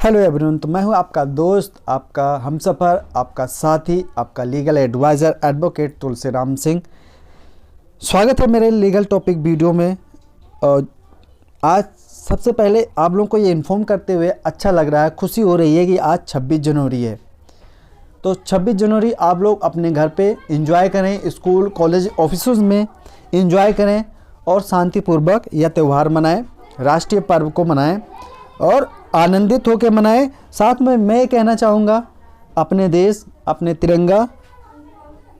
Hello everyone, तो मैं हूं आपका दोस्त, आपका हमसफ़र, आपका साथी, आपका legal advisor advocate Tulsiram Singh. स्वागत है मेरे लीगल टॉपिक वीडियो में। और आज सबसे पहले आप लोगों को ये इन्फॉर्म करते हुए अच्छा लग रहा है, खुशी हो रही है कि आज 26 जनवरी है। तो 26 जनवरी आप लोग अपने घर पे एंजॉय करें, स्कूल कॉलेज ऑफिसों में एंजॉय करें और शांतिपूर्वक यह त्यौहार मनाएं, राष्ट्रीय पर्व को मनाएं और आनंदित होकर मनाएं। साथ में मैं ये कहना चाहूँगा, अपने देश, अपने तिरंगा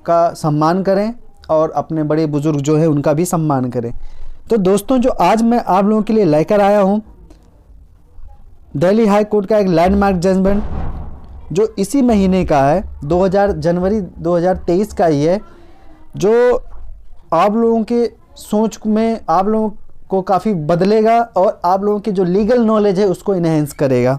का सम्मान करें और अपने बड़े बुजुर्ग जो है उनका भी सम्मान करें। तो दोस्तों, जो आज मैं आप लोगों के लिए लेकर आया हूँ, दिल्ली हाई कोर्ट का एक लैंडमार्क जजमेंट जो इसी महीने का है, जनवरी 2023 का ही है, जो आप लोगों के सोच में आप लोगों को काफ़ी बदलेगा और आप लोगों की जो लीगल नॉलेज है उसको इन्हेंस करेगा।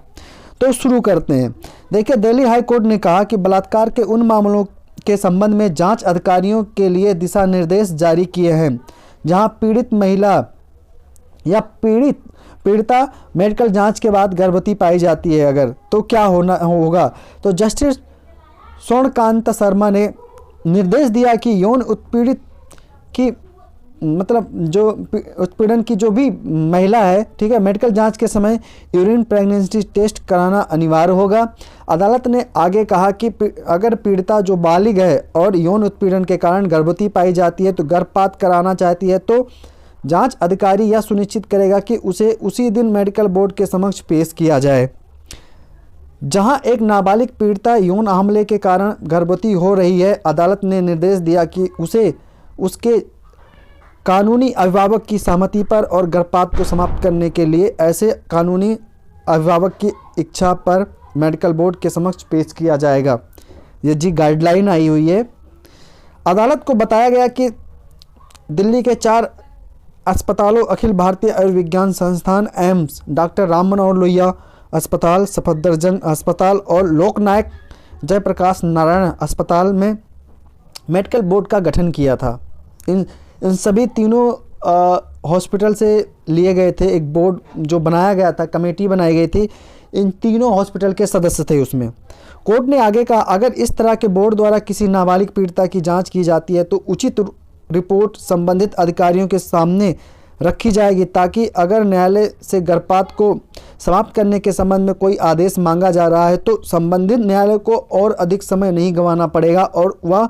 तो शुरू करते हैं। देखिए, दिल्ली हाई कोर्ट ने कहा कि बलात्कार के उन मामलों के संबंध में जांच अधिकारियों के लिए दिशा निर्देश जारी किए हैं जहां पीड़ित महिला या पीड़िता मेडिकल जांच के बाद गर्भवती पाई जाती है, अगर तो क्या होगा। तो जस्टिस स्वर्णकांत शर्मा ने निर्देश दिया कि यौन उत्पीड़ित की जो उत्पीड़न की जो भी महिला है, ठीक है, मेडिकल जांच के समय यूरिन प्रेगनेंसी टेस्ट कराना अनिवार्य होगा। अदालत ने आगे कहा कि अगर पीड़िता जो बालिग है और यौन उत्पीड़न के कारण गर्भवती पाई जाती है तो गर्भपात कराना चाहती है तो जांच अधिकारी यह सुनिश्चित करेगा कि उसे उसी दिन मेडिकल बोर्ड के समक्ष पेश किया जाए। जहां एक नाबालिग पीड़िता यौन हमले के कारण गर्भवती हो रही है, अदालत ने निर्देश दिया कि उसे उसके कानूनी अभिभावक की सहमति पर और गर्भपात को समाप्त करने के लिए ऐसे कानूनी अभिभावक की इच्छा पर मेडिकल बोर्ड के समक्ष पेश किया जाएगा। ये जी गाइडलाइन आई हुई है। अदालत को बताया गया कि दिल्ली के 4 अस्पतालों, अखिल भारतीय आयुर्विज्ञान संस्थान एम्स, डॉक्टर राम मनोहर लोहिया अस्पताल, सफदरजंग अस्पताल और लोकनायक जयप्रकाश नारायण अस्पताल में मेडिकल बोर्ड का गठन किया था। इन सभी तीनों हॉस्पिटल से लिए गए थे। एक बोर्ड जो बनाया गया था, कमेटी बनाई गई थी, इन तीनों हॉस्पिटल के सदस्य थे उसमें। कोर्ट ने आगे कहा, अगर इस तरह के बोर्ड द्वारा किसी नाबालिग पीड़िता की जांच की जाती है तो उचित रिपोर्ट संबंधित अधिकारियों के सामने रखी जाएगी, ताकि अगर न्यायालय से गर्भपात को समाप्त करने के संबंध में कोई आदेश मांगा जा रहा है तो संबंधित न्यायालय को और अधिक समय नहीं गंवाना पड़ेगा और वह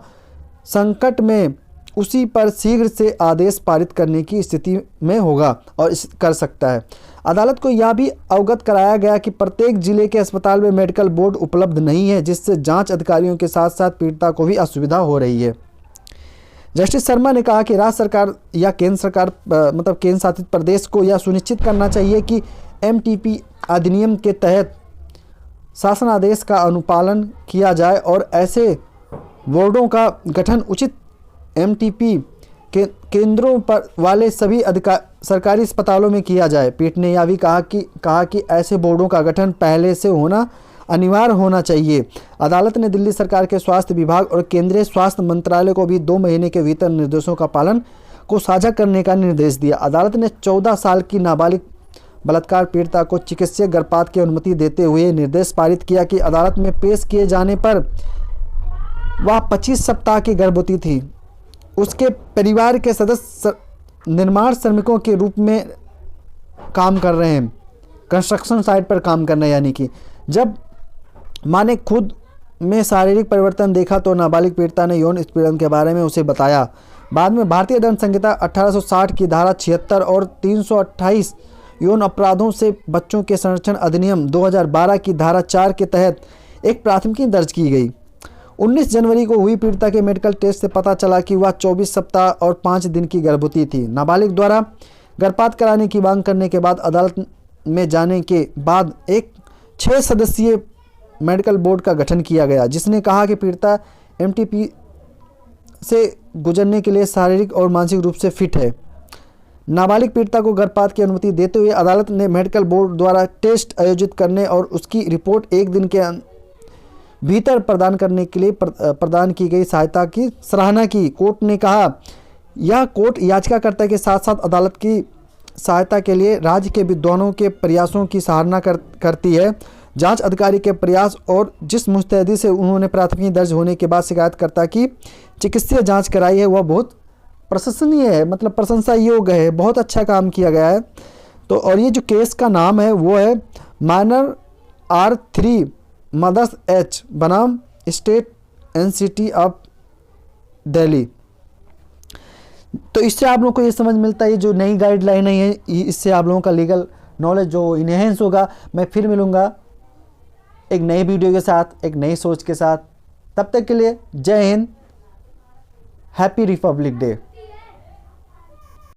संकट में उसी पर शीघ्र से आदेश पारित करने की स्थिति में होगा और कर सकता है। अदालत को यह भी अवगत कराया गया कि प्रत्येक जिले के अस्पताल में मेडिकल बोर्ड उपलब्ध नहीं है, जिससे जांच अधिकारियों के साथ साथ पीड़िता को भी असुविधा हो रही है। जस्टिस शर्मा ने कहा कि राज्य सरकार या केंद्र सरकार केंद्र शासित प्रदेश को यह सुनिश्चित करना चाहिए कि MTP अधिनियम के तहत शासनादेश का अनुपालन किया जाए और ऐसे बोर्डों का गठन उचित MTP के केंद्रों पर वाले सभी सरकारी अस्पतालों में किया जाए। पीठ ने यह भी कहा कि ऐसे बोर्डों का गठन पहले से होना अनिवार्य होना चाहिए। अदालत ने दिल्ली सरकार के स्वास्थ्य विभाग और केंद्रीय स्वास्थ्य मंत्रालय को भी 2 महीने के भीतर निर्देशों का पालन को साझा करने का निर्देश दिया। अदालत ने 14 साल की नाबालिग बलात्कार पीड़िता को चिकित्सीय गर्भपात की अनुमति देते हुए निर्देश पारित किया कि अदालत में पेश किए जाने पर वह 25 सप्ताह की गर्भवती थी। उसके परिवार के सदस्य निर्माण श्रमिकों के रूप में काम कर रहे हैं, कंस्ट्रक्शन साइट पर काम करना, यानी कि जब मां ने खुद में शारीरिक परिवर्तन देखा तो नाबालिग पीड़िता ने यौन उत्पीड़न के बारे में उसे बताया। बाद में भारतीय दंड संहिता 1860 की धारा 76 और 328 यौन अपराधों से बच्चों के संरक्षण अधिनियम 2012 की धारा 4 के तहत एक प्राथमिकी दर्ज की गई। 19 जनवरी को हुई पीड़िता के मेडिकल टेस्ट से पता चला कि वह 24 सप्ताह और 5 दिन की गर्भवती थी। नाबालिग द्वारा गर्भपात कराने की मांग करने के बाद अदालत में जाने के बाद एक 6 सदस्यीय मेडिकल बोर्ड का गठन किया गया, जिसने कहा कि पीड़िता MTP से गुजरने के लिए शारीरिक और मानसिक रूप से फिट है। नाबालिग पीड़िता को गर्भपात की अनुमति देते हुए अदालत ने मेडिकल बोर्ड द्वारा टेस्ट आयोजित करने और उसकी रिपोर्ट 1 दिन के भीतर प्रदान करने के लिए प्रदान की गई सहायता की सराहना की। कोर्ट ने कहा, यह कोर्ट याचिकाकर्ता के साथ साथ अदालत की सहायता के लिए राज्य के विद्वानों के प्रयासों की सराहना करती है। जांच अधिकारी के प्रयास और जिस मुस्तैदी से उन्होंने प्राथमिकी दर्ज होने के बाद शिकायतकर्ता की चिकित्सीय जांच कराई है वह बहुत प्रशंसनीय है, मतलब प्रशंसा योग्य है, बहुत अच्छा काम किया गया है। तो और ये जो केस का नाम है वो है माइनर R3 मदर्स H बनाम स्टेट NCT ऑफ दिल्ली। तो इससे आप लोगों को ये समझ मिलता है, जो नई गाइडलाइन है इससे आप लोगों का लीगल नॉलेज जो इन्हेंस होगा। मैं फिर मिलूँगा एक नई वीडियो के साथ, एक नई सोच के साथ। तब तक के लिए जय हिंद, हैप्पी रिपब्लिक डे।